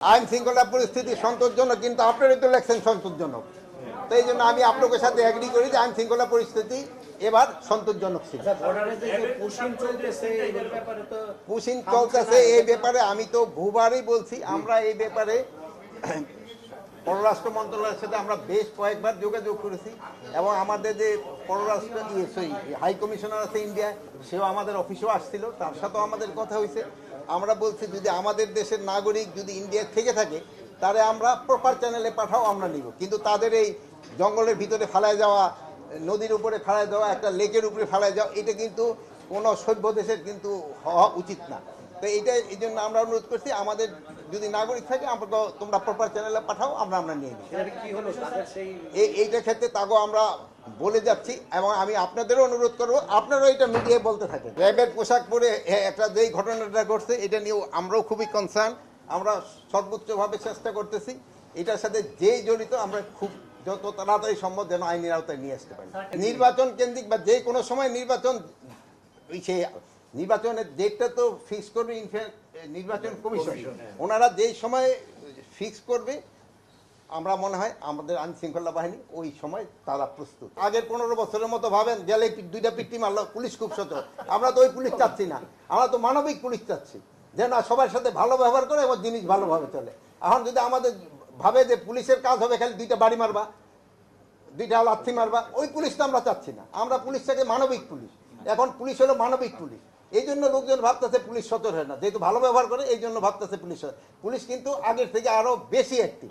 আইন শৃঙ্খলা পরিস্থিতি সন্তোষজনক, কিন্তু আপনারা তো লেখছেন সন্তোষজনক। তো এই জন্য আমি আপনাদের সাথে এগ্রি করি যে আইন শৃঙ্খলা পরিস্থিতি এবার সন্তোষজনক ছিল। পুশিং চলতেছে এই ব্যাপারে আমি তো বহুবারই বলছি, আমরা এই ব্যাপারে পররাষ্ট্র মন্ত্রণালয়ের সাথে আমরা বেশ কয়েকবার যোগাযোগ করেছি এবং আমাদের যে পররাষ্ট্র হাই কমিশনার আছে ইন্ডিয়া, সেও আমাদের অফিসেও আসছিল, তার সাথেও আমাদের কথা হয়েছে। আমরা বলছি যদি আমাদের দেশের নাগরিক যদি ইন্ডিয়া থেকে থাকে তাহলে আমরা প্রপার চ্যানেলে পাঠাও, আমরা নিব। কিন্তু তাদের এই জঙ্গলের ভিতরে ফেলায় যাওয়া, নদীর উপরে ফেলায় দেওয়া, একটা লেকের উপরে ফেলায় যাওয়া, এটা কিন্তু কোনো সভ্য দেশের কিন্তু হওয়া উচিত না। তো এই জন্য আমরা অনুরোধ করছি, আমাদের যদি নাগরিক থাকে আমরা তোমরা প্রপার চ্যানেলে পাঠাও, আমরা নিয়ে নিই। এইটা ক্ষেত্রে তাগো আমরা বলে যাচ্ছি এবং আমি আপনাদেরও অনুরোধ করবো আপনারাও এটা মিডিয়ায় বলতে থাকেন। র্যাবের পোশাক পরে একটা যেই ঘটনাটা ঘটছে এটা নিয়েও আমরাও খুবই কনসার্ন। আমরা সর্বোচ্চভাবে চেষ্টা করতেছি এটার সাথে যেই জড়িত আমরা খুব যত তাড়াতাড়ি সম্ভব যেন আইনের আওতায় নিয়ে আসতে পারি। নির্বাচন কেন্দ্রিক বা যে কোনো সময় নির্বাচনের ডেটটা তো ফিক্স করবে নির্বাচন কমিশন। ওনারা যেই সময় ফিক্স করবে আমরা মনে হয় আমাদের আইন শৃঙ্খলা বাহিনী ওই সময় তারা প্রস্তুত। আগের 15 বছরের মতো ভাবেন গেলে দুইটা পিটি মারলো, পুলিশ খুব সচল। আমরা তো ওই পুলিশ চাচ্ছি না, আমরা তো মানবিক পুলিশ চাচ্ছি, যে না সবার সাথে ভালো ব্যবহার করে এবং জিনিস ভালোভাবে চলে। এখন যদি আমাদের ভাবে যে পুলিশের কাজ হবে খালি দুইটা বাড়ি মারবা, দুইটা লাথি মারবা, ওই পুলিশ তো আমরা চাচ্ছি না। আমরা পুলিশটাকে মানবিক পুলিশ, এখন পুলিশ হলো মানবিক পুলিশ। এই জন্য লোকজন ভাবতেছে পুলিশ সচল হয় না, যেহেতু ভালো ব্যবহার করে এই জন্য ভাবতেছে পুলিশ। পুলিশ কিন্তু আগের থেকে আরো বেশি অ্যাক্টিভ।